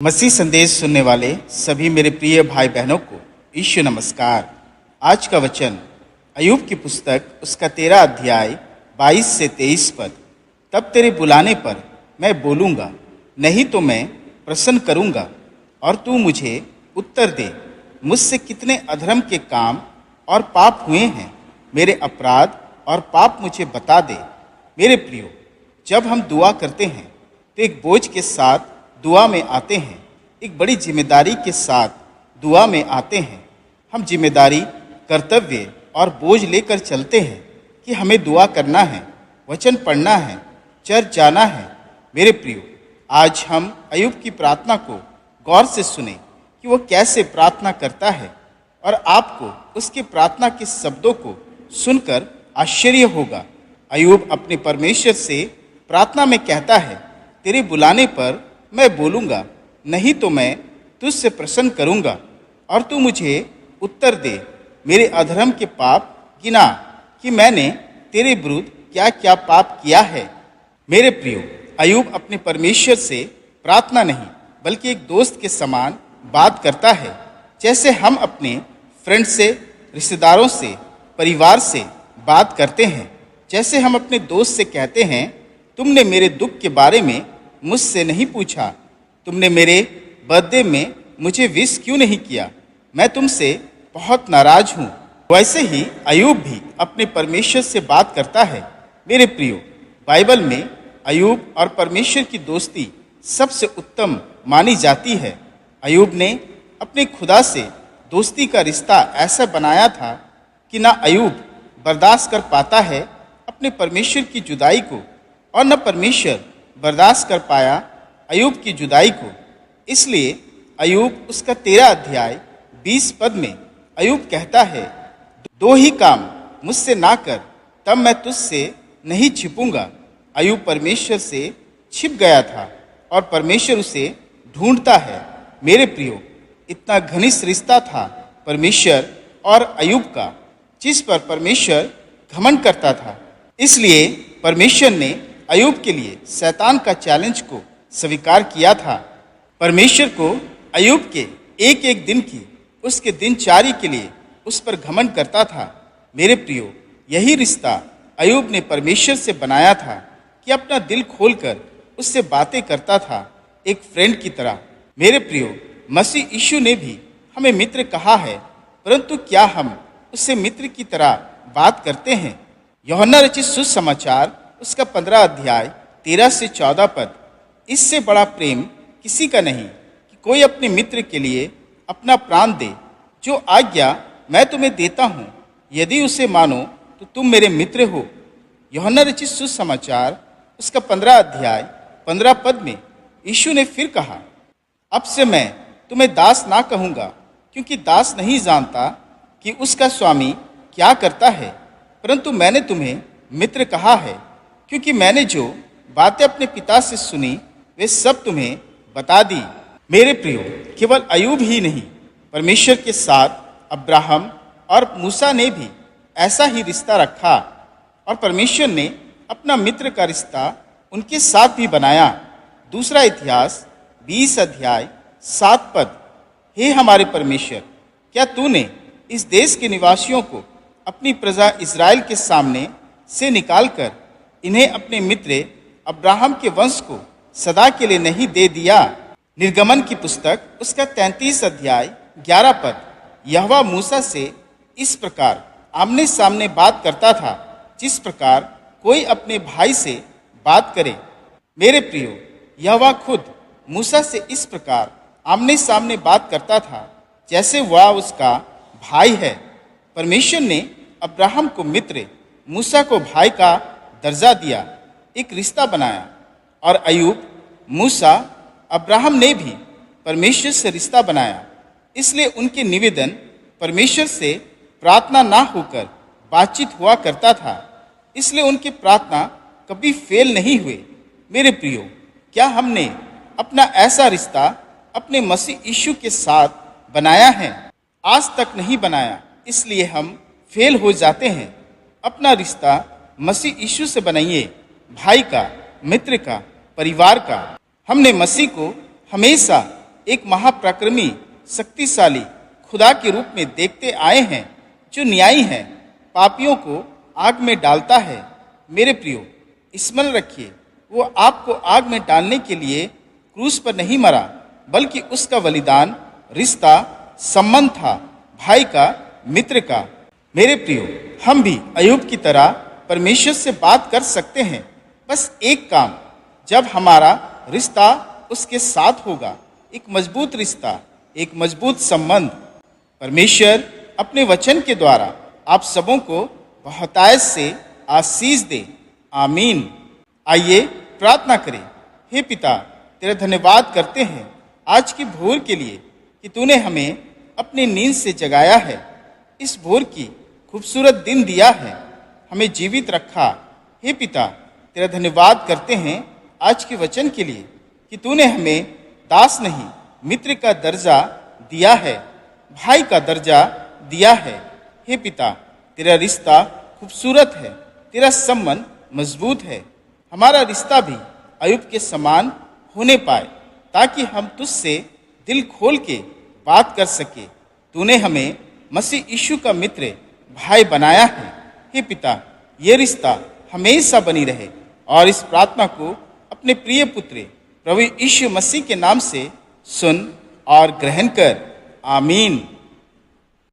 मसीह संदेश सुनने वाले सभी मेरे प्रिय भाई बहनों को ईश्वर नमस्कार। आज का वचन अय्यूब की पुस्तक उसका 13 अध्याय 22 से 23 पद। तब तेरे बुलाने पर मैं बोलूँगा, नहीं तो मैं प्रसन्न करूँगा और तू मुझे उत्तर दे। मुझसे कितने अधर्म के काम और पाप हुए हैं, मेरे अपराध और पाप मुझे बता दे। मेरे प्रियो, जब हम दुआ करते हैं तो एक बोझ के साथ दुआ में आते हैं, एक बड़ी जिम्मेदारी के साथ दुआ में आते हैं। हम जिम्मेदारी, कर्तव्य और बोझ लेकर चलते हैं कि हमें दुआ करना है, वचन पढ़ना है, चर्च जाना है। मेरे प्रियो, आज हम अय्यूब की प्रार्थना को गौर से सुने कि वो कैसे प्रार्थना करता है और आपको उसकी प्रार्थना के शब्दों को सुनकर आश्चर्य होगा। अय्यूब अपने परमेश्वर से प्रार्थना में कहता है, तेरे बुलाने पर मैं बोलूँगा, नहीं तो मैं तुझसे प्रसन्न करूँगा और तू मुझे उत्तर दे। मेरे अधर्म के पाप गिना कि मैंने तेरे विरुद्ध क्या क्या पाप किया है। मेरे प्रियो, अय्यूब अपने परमेश्वर से प्रार्थना नहीं बल्कि एक दोस्त के समान बात करता है। जैसे हम अपने फ्रेंड से, रिश्तेदारों से, परिवार से बात करते हैं, जैसे हम अपने दोस्त से कहते हैं, तुमने मेरे दुख के बारे में मुझसे नहीं पूछा, तुमने मेरे बर्थडे में मुझे विश क्यों नहीं किया, मैं तुमसे बहुत नाराज हूँ। वैसे ही अय्यूब भी अपने परमेश्वर से बात करता है। मेरे प्रियो, बाइबल में अय्यूब और परमेश्वर की दोस्ती सबसे उत्तम मानी जाती है। अय्यूब ने अपने खुदा से दोस्ती का रिश्ता ऐसा बनाया था कि ना अय्यूब बर्दाश्त कर पाता है अपने परमेश्वर की जुदाई को और न परमेश्वर बर्दाश्त कर पाया अय्यूब की जुदाई को। इसलिए अय्यूब उसका 13 अध्याय 20 पद में अय्यूब कहता है, दो ही काम मुझसे ना कर, तब मैं तुझसे नहीं छिपूंगा। अय्यूब परमेश्वर से छिप गया था और परमेश्वर उसे ढूंढता है। मेरे प्रियो, इतना घनिष्ठ रिश्ता था परमेश्वर और अय्यूब का, जिस पर परमेश्वर घमंड करता था। इसलिए परमेश्वर ने अय्यूब के लिए शैतान का चैलेंज को स्वीकार किया था। परमेश्वर को अय्यूब के एक एक दिन की, उसके दिनचर्या के लिए उस पर घमंड करता था। मेरे प्रियो, यही रिश्ता अय्यूब ने परमेश्वर से बनाया था कि अपना दिल खोलकर उससे बातें करता था, एक फ्रेंड की तरह। मेरे प्रियो, मसीह यीशु ने भी हमें मित्र कहा है, परंतु क्या हम उससे मित्र की तरह बात करते हैं? यूहन्ना रचित सुसमाचार उसका 15 अध्याय 13 से 14 पद। इससे बड़ा प्रेम किसी का नहीं कि कोई अपने मित्र के लिए अपना प्राण दे। जो आज्ञा मैं तुम्हें देता हूँ, यदि उसे मानो तो तुम मेरे मित्र हो। यूहन्ना रचित सुसमाचार उसका 15 अध्याय 15 पद में यीशु ने फिर कहा, अब से मैं तुम्हें दास ना कहूँगा, क्योंकि दास नहीं जानता कि उसका स्वामी क्या करता है, परंतु मैंने तुम्हें मित्र कहा है, क्योंकि मैंने जो बातें अपने पिता से सुनी वे सब तुम्हें बता दी। मेरे प्रियो, केवल अय्यूब ही नहीं, परमेश्वर के साथ अब्राहम और मूसा ने भी ऐसा ही रिश्ता रखा और परमेश्वर ने अपना मित्र का रिश्ता उनके साथ भी बनाया। दूसरा इतिहास 20 अध्याय 7 पद। हे हमारे परमेश्वर, क्या तूने इस देश के निवासियों को अपनी प्रजा इज़राइल के सामने से निकालकर इन्हें अपने मित्र अब्राहम के वंश को सदा के लिए नहीं दे दिया? निर्गमन की पुस्तक उसका 33 अध्याय 11 पद। यहोवा मूसा से इस प्रकार आमने सामने बात करता था, जिस प्रकार कोई अपने भाई से बात करे। मेरे प्रियो, यहोवा खुद मूसा से इस प्रकार आमने सामने बात करता था जैसे वह उसका भाई है। परमेश्वर ने अब्राहम को मित्र, मूसा को भाई का दर्जा दिया, एक रिश्ता बनाया। और अय्यूब, मूसा, अब्राहम ने भी परमेश्वर से रिश्ता बनाया। इसलिए उनके निवेदन परमेश्वर से प्रार्थना ना होकर बातचीत हुआ करता था। इसलिए उनकी प्रार्थना कभी फेल नहीं हुए। मेरे प्रियो, क्या हमने अपना ऐसा रिश्ता अपने मसीह यीशु के साथ बनाया है? आज तक नहीं बनाया, इसलिए हम फेल हो जाते हैं। अपना रिश्ता मसीह यीशु से बनाइए, भाई का, मित्र का, परिवार का। हमने मसीह को हमेशा एक महापराक्रमी शक्तिशाली खुदा के रूप में देखते आए हैं, जो न्यायी है, पापियों को आग में डालता है। मेरे प्रियो, स्मरण रखिए, वो आपको आग में डालने के लिए क्रूस पर नहीं मरा, बल्कि उसका बलिदान रिश्ता संबंध था, भाई का, मित्र का। मेरे प्रियो, हम भी अय्यूब की तरह परमेश्वर से बात कर सकते हैं। बस एक काम, जब हमारा रिश्ता उसके साथ होगा, एक मजबूत रिश्ता, एक मजबूत संबंध। परमेश्वर अपने वचन के द्वारा आप सबों को बहुतायत से आशीष दे। आमीन। आइए प्रार्थना करें। हे पिता, तेरा धन्यवाद करते हैं आज की भोर के लिए कि तूने हमें अपनी नींद से जगाया है, इस भोर की खूबसूरत दिन दिया है, हमें जीवित रखा। हे पिता, तेरा धन्यवाद करते हैं आज के वचन के लिए कि तूने हमें दास नहीं मित्र का दर्जा दिया है, भाई का दर्जा दिया है। हे पिता, तेरा रिश्ता खूबसूरत है, तेरा संबंध मजबूत है। हमारा रिश्ता भी अय्यूब के समान होने पाए, ताकि हम तुझसे दिल खोल के बात कर सके। तूने हमें मसीह यीशु का मित्र भाई बनाया है। हे पिता, ये रिश्ता हमेशा बनी रहे। और इस प्रार्थना को अपने प्रिय पुत्र प्रभु यीशु मसीह के नाम से सुन और ग्रहण कर। आमीन।